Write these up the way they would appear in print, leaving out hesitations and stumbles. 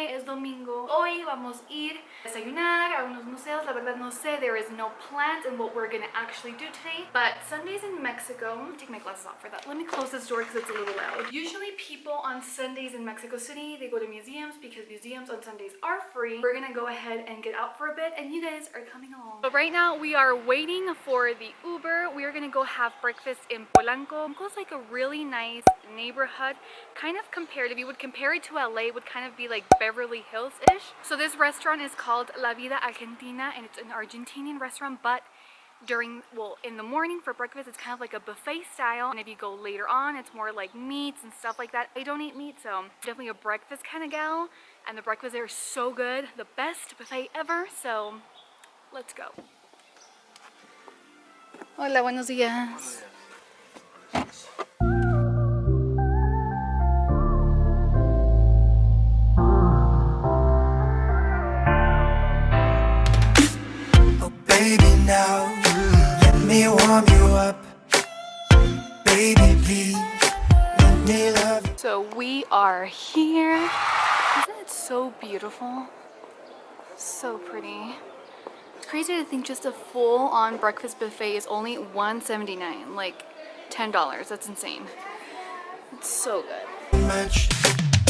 es domingo. Hoy vamos a ir a desayunar a unos museos. La verdad no sé, there is no plans in what we're gonna actually do today. But Sundays in Mexico, I'm gonna take my glasses off for that. Let me close this door because it's a little loud. Usually people on Sundays in Mexico City, they go to museums because museums on Sundays are free. We're gonna go ahead and get out for a bit and you guys are coming along. But right now we are waiting for the Uber. We are gonna go have breakfast in Polanco. Polanco's like a really nice neighborhood, kind of compared, if you would compare it to LA, it would kind of be like Beverly Hills-ish. So this restaurant is called La Vida Argentina and it's an Argentinian restaurant, but in the morning for breakfast it's kind of like a buffet style, and if you go later on it's more like meats and stuff like that. I don't eat meat, so I'm definitely a breakfast kind of gal, and the breakfast there is so good, the best buffet ever. So let's go. Hola, buenos días. Baby, now let me warm you up. Baby, please let me love you. So we are here. Isn't it so beautiful? So pretty. It's crazy to think just a full-on breakfast buffet is only $1.79, like $10. That's insane. It's so good. Much.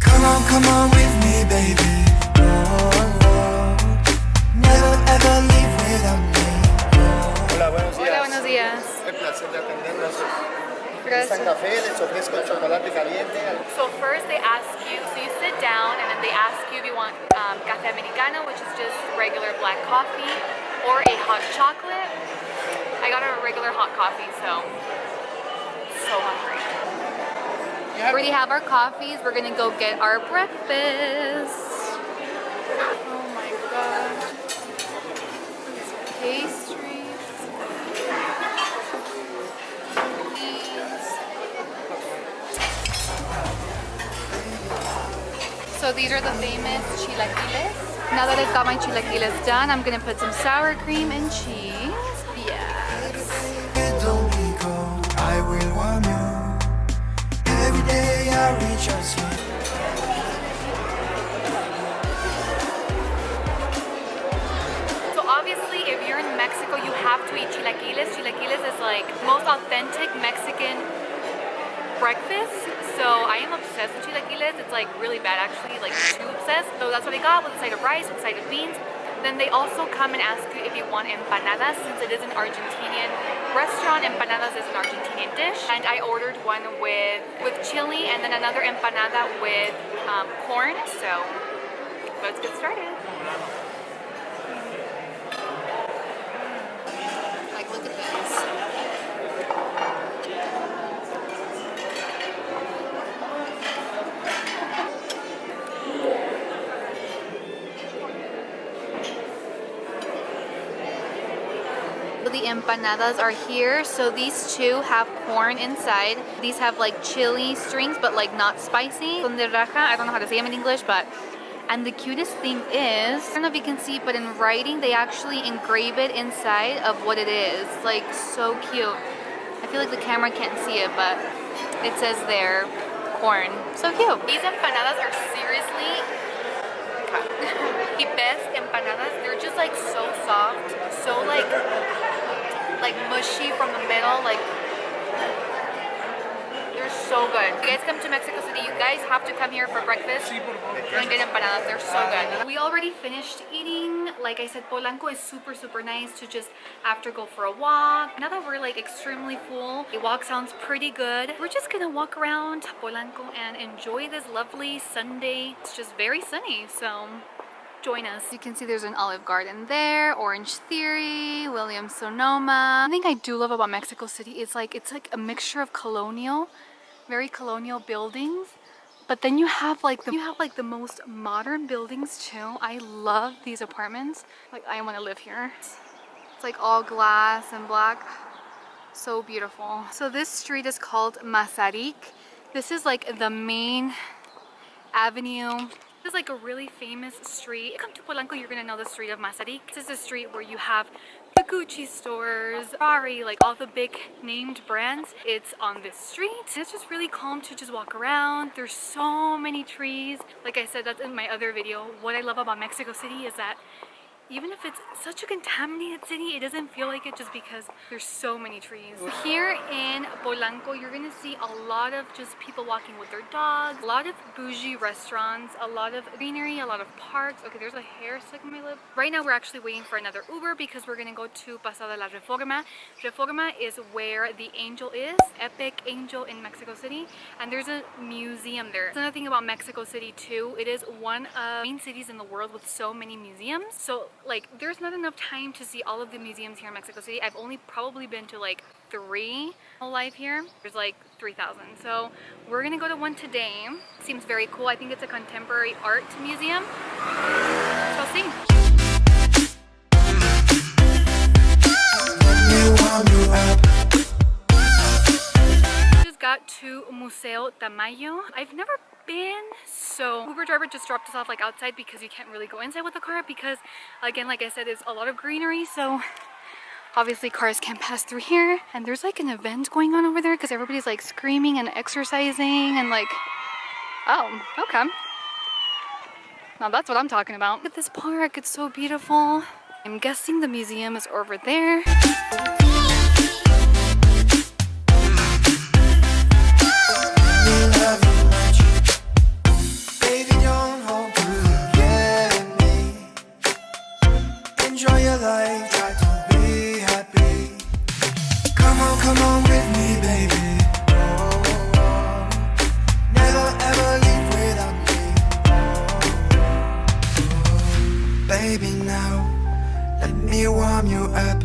Come on with me, baby. Oh. Never ever leave without me. Hola, buenos días. Hola, buenos días. El placer de atendernos. Gracias. San café, les ofrezco el chocolate caliente. So first they ask you, so you sit down and then they ask you if you want café americano, which is just regular black coffee, or a hot chocolate. I got a regular hot coffee, so hungry. We already have our coffees. We're gonna go get our breakfast. Oh my gosh. Pastries. So these are the famous chilaquiles. Now that I've got my chilaquiles done, I'm gonna put some sour cream and cheese. Yes. Don't be cold, I will warm you. Every day I reach out to you. So obviously, if you're in Mexico, you have to eat chilaquiles. Chilaquiles is like most authentic Mexican breakfast. So I am obsessed with chilaquiles. It's like really bad actually, like too obsessed. So that's what I got, with a side of rice, with a side of beans. Then they also come and ask you if you want empanadas, since it is an Argentinian restaurant. Empanadas is an Argentinian dish. And I ordered one with chili and then another empanada with corn. So let's get started. Like, look at this. The empanadas are here. So these two have corn inside. These have like chili strings, but like not spicy. Son de raja. I don't know how to say them in English, but and the cutest thing is, I don't know if you can see, but in writing they actually engrave it inside of what it is. Like, so cute. I feel like the camera can't see it, but it says there, corn. So cute. These empanadas are seriously the best empanadas. They're just like so soft, so like mushy from the middle, like they're so good. If you guys come to Mexico City, you guys have to come here for breakfast and get empanadas. They're so good. We already finished eating. Like I said, Polanco is super nice to just after go for a walk. Now that we're like extremely full, the walk sounds pretty good. We're just gonna walk around Polanco and enjoy this lovely Sunday. It's just very sunny, so join us. You can see there's an Olive Garden there, Orange Theory, Williams Sonoma. One thing I do love about Mexico City is like it's like a mixture of colonial, very colonial buildings, but then you have like the most modern buildings too. I love these apartments. Like, I want to live here. It's like all glass and black. So beautiful. So this street is called Mazarik. This is like the main avenue. This is like a really famous street. If you come to Polanco, you're gonna know the street of Mazarik. This is a street where you have the Gucci stores, Ferrari, like all the big named brands. It's on this street. It's just really calm to just walk around. There's so many trees. Like I said, that's in my other video. What I love about Mexico City is that even if it's such a contaminated city, it doesn't feel like it just because there's so many trees. Here in Polanco, you're gonna see a lot of just people walking with their dogs, a lot of bougie restaurants, a lot of greenery, a lot of parks. Okay, there's a hair stuck in my lip. Right now, we're actually waiting for another Uber because we're gonna go to Paso de la Reforma. Reforma is where the angel is, Epic Angel in Mexico City, and there's a museum there. Another thing about Mexico City too, it is one of the main cities in the world with so many museums. So like there's not enough time to see all of the museums here in Mexico City. I've only probably been to like 3 whole life here. There's like 3,000. So we're gonna go to one today. Seems very cool. I think it's a contemporary art museum. So see. Just got to Museo Tamayo. I've never been, so Uber driver just dropped us off like outside because you can't really go inside with the car because again, like I said, there's a lot of greenery, so obviously cars can't pass through here. And there's like an event going on over there because everybody's like screaming and exercising and like, oh, okay. Now that's what I'm talking about. Look at this park, it's so beautiful. I'm guessing the museum is over there. Come on with me, baby. Oh, never ever leave without me. Baby, now let me warm you up.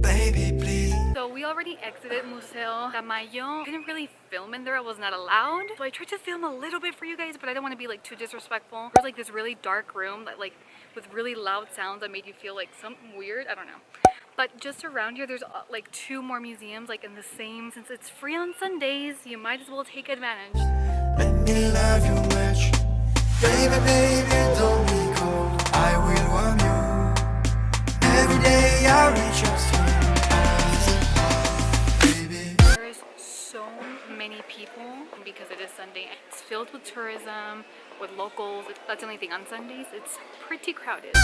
Baby, please. So we already exited Museo Tamayo. I didn't really film in there, I was not allowed. So I tried to film a little bit for you guys, but I don't want to be like too disrespectful. There's like this really dark room that like with really loud sounds that made you feel like something weird. I don't know. But just around here, there's like 2 more museums like in the same. Since it's free on Sundays, you might as well take advantage. Let me love you much. Baby, baby, don't be cold. I will warm you. Every day I reach your side. Baby. There is so many people because it is Sunday. It's filled with tourism, with locals. That's the only thing. On Sundays, it's pretty crowded.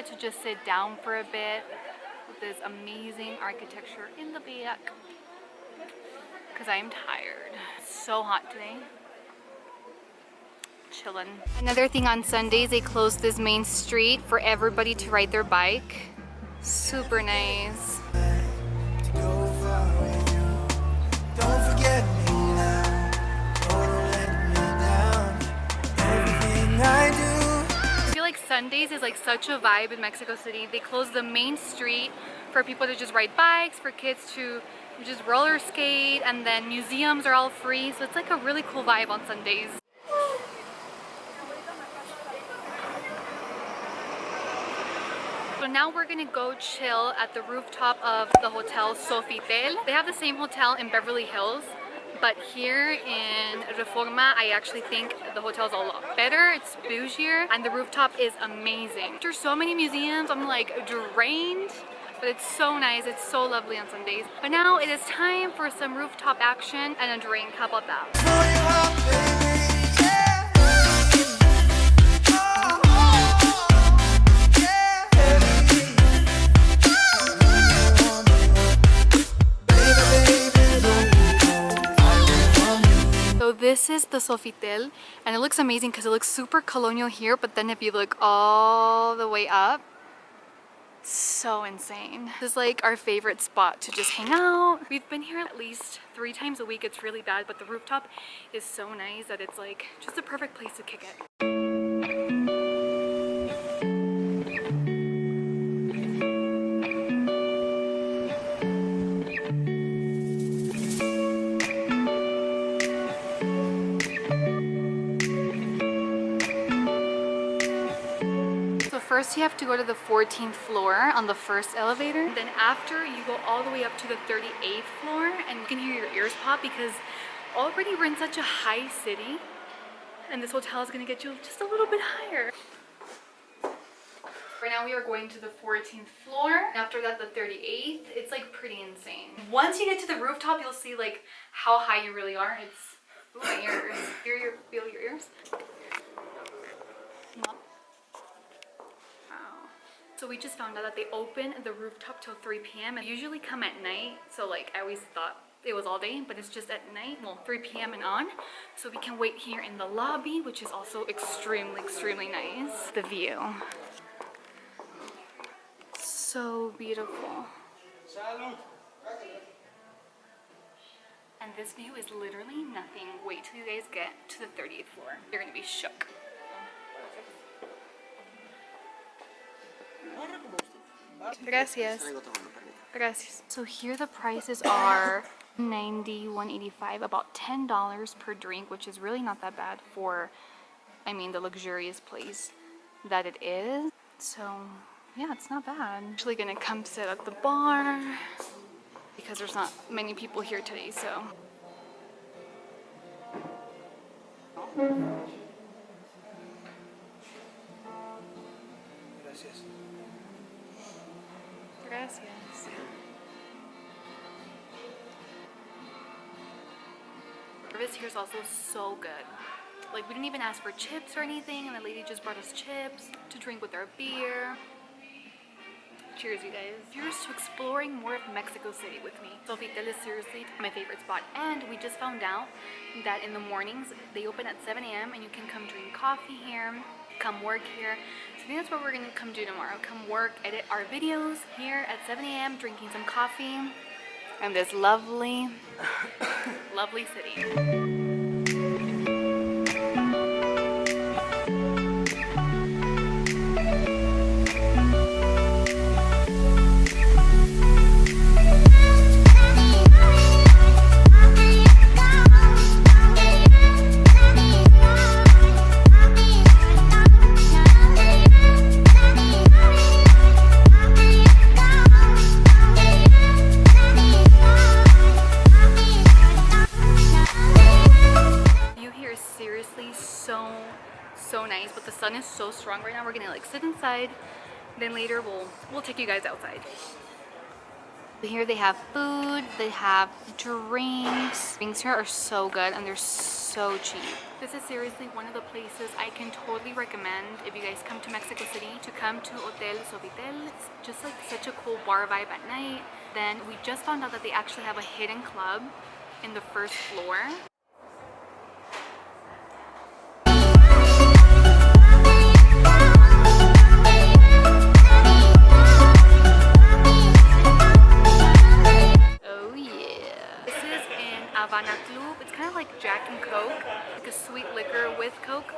To just sit down for a bit with this amazing architecture in the back because I am tired. It's so hot today. Chilling. Another thing, on Sundays they close this main street for everybody to ride their bike. Super nice. Don't forget me now. Don't let me down. Everything I do. Sundays is like such a vibe in Mexico City. They close the main street for people to just ride bikes, for kids to just roller skate, and then museums are all free. So it's like a really cool vibe on Sundays. So now we're gonna go chill at the rooftop of the hotel Sofitel. They have the same hotel in Beverly Hills, but here in Reforma, I actually think the hotel's a lot better. It's bougier, and the rooftop is amazing. There's so many museums, I'm like drained, but it's so nice. It's so lovely on Sundays. But now it is time for some rooftop action and a drink. How about that? This is the Sofitel, and it looks amazing because it looks super colonial here, but then if you look all the way up, so insane. This is like our favorite spot to just hang out. We've been here at least 3 times a week. It's really bad, but the rooftop is so nice that it's like just the perfect place to kick it. First First you have to go to the 14th floor on the first elevator. Then after you go all the way up to the 38th floor, and you can hear your ears pop because already we're in such a high city and this hotel is gonna get you just a little bit higher. Right now we are going to the 14th floor. After that, the 38th. It's like pretty insane. Once you get to the rooftop, you'll see like how high you really are. It's, ooh, my ears. Feel your ears? Wow. So we just found out that they open the rooftop till 3 p.m. and usually come at night. So like I always thought it was all day, but it's just at night, well, 3 p.m. and on. So we can wait here in the lobby, which is also extremely nice. The view. So beautiful. And this view is literally nothing. Wait till you guys get to the 30th floor. You're gonna be shook. Gracias. Gracias. So here the prices are $90, $185, about $10 per drink, which is really not that bad for, I mean, the luxurious place that it is. So yeah, it's not bad. I'm actually gonna come sit at the bar because there's not many people here today, so. Gracias. Gracias. Service here is also so good. Like, we didn't even ask for chips or anything, and the lady just brought us chips to drink with our beer. Cheers, you guys. Here's to exploring more of Mexico City with me. Sofitel is seriously my favorite spot, and we just found out that in the mornings they open at 7 a.m. and you can come drink coffee here, come work here. So I think that's what we're gonna come do tomorrow. Come work, edit our videos here at 7 a.m. drinking some coffee in this lovely, lovely city. So nice, but the sun is so strong right now. We're gonna like sit inside, then later we'll take you guys outside. Here they have food, they have drinks. Drinks here are so good and they're so cheap. This is seriously one of the places I can totally recommend if you guys come to Mexico City, to come to Hotel Sofitel. It's just like such a cool bar vibe at night. Then we just found out that they actually have a hidden club in the first floor. It's kind of like Jack and Coke, like a sweet liquor with Coke.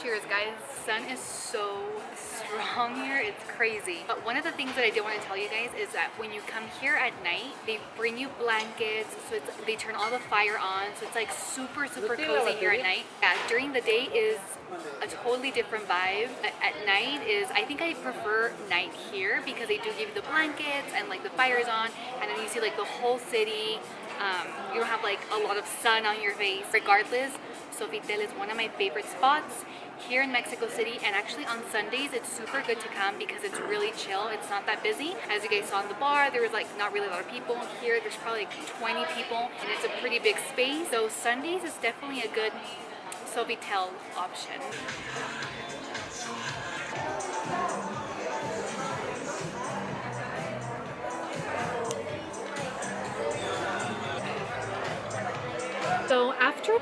Cheers, guys. The sun is so strong here, it's crazy. But one of the things that I did want to tell you guys is that when you come here at night, they bring you blankets, so they turn all the fire on, so it's like super cozy here at night. Yeah, during the day is a totally different vibe. At night is, I think I prefer night here because they do give you the blankets and like the fire's on, and then you see like the whole city. You don't have like a lot of sun on your face. Regardless, Sofitel is one of my favorite spots here in Mexico City, and actually on Sundays it's super good to come because it's really chill. It's not that busy. As you guys saw in the bar, there was like not really a lot of people. Here there's probably like 20 people and it's a pretty big space. So Sundays is definitely a good Sofitel option. So after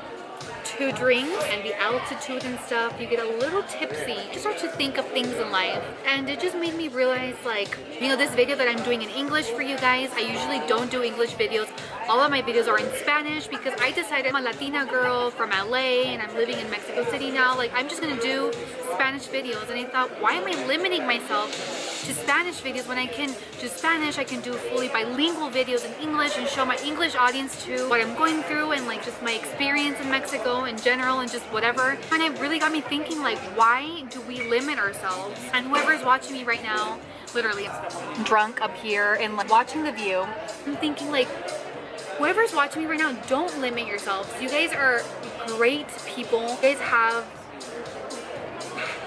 2 drinks and the altitude and stuff, you get a little tipsy. You start to think of things in life, and it just made me realize, like, you know, this video that I'm doing in English for you guys, I usually don't do English videos. All of my videos are in Spanish because I decided I'm a Latina girl from LA and I'm living in Mexico City now. Like, I'm just gonna do Spanish videos, and I thought, why am I limiting myself to Spanish videos when I can do Spanish. I can do fully bilingual videos in English and show my English audience too what I'm going through and like just my experience in Mexico in general and just whatever. And it really got me thinking, like, why do we limit ourselves? And whoever's watching me right now, literally drunk up here and like watching the view, I'm thinking like, whoever's watching me right now, don't limit yourselves. You guys are great people.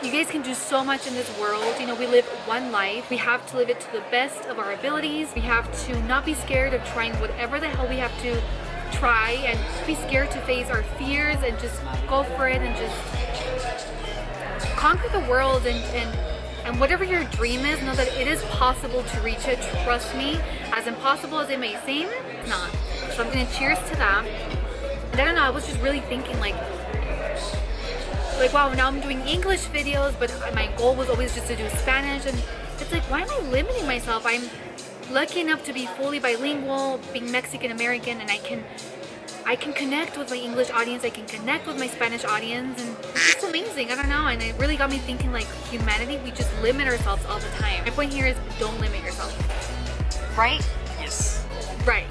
You guys can do so much in this world. You know, we live one life. We have to live it to the best of our abilities. We have to not be scared of trying whatever the hell we have to try, and be scared to face our fears and just go for it and just conquer the world. And whatever your dream is, know that it is possible to reach it. Trust me, as impossible as it may seem, it's not. So I'm gonna cheers to that. And I don't know, I was just really thinking like wow, now I'm doing English videos, but my goal was always just to do Spanish. And it's like, why am I limiting myself? I'm lucky enough to be fully bilingual, being Mexican American, and I can connect with my English audience, I can connect with my Spanish audience, and it's just amazing. I don't know, and it really got me thinking, like, humanity, we just limit ourselves all the time. My point here is, don't limit yourself. Right? Yes. Right.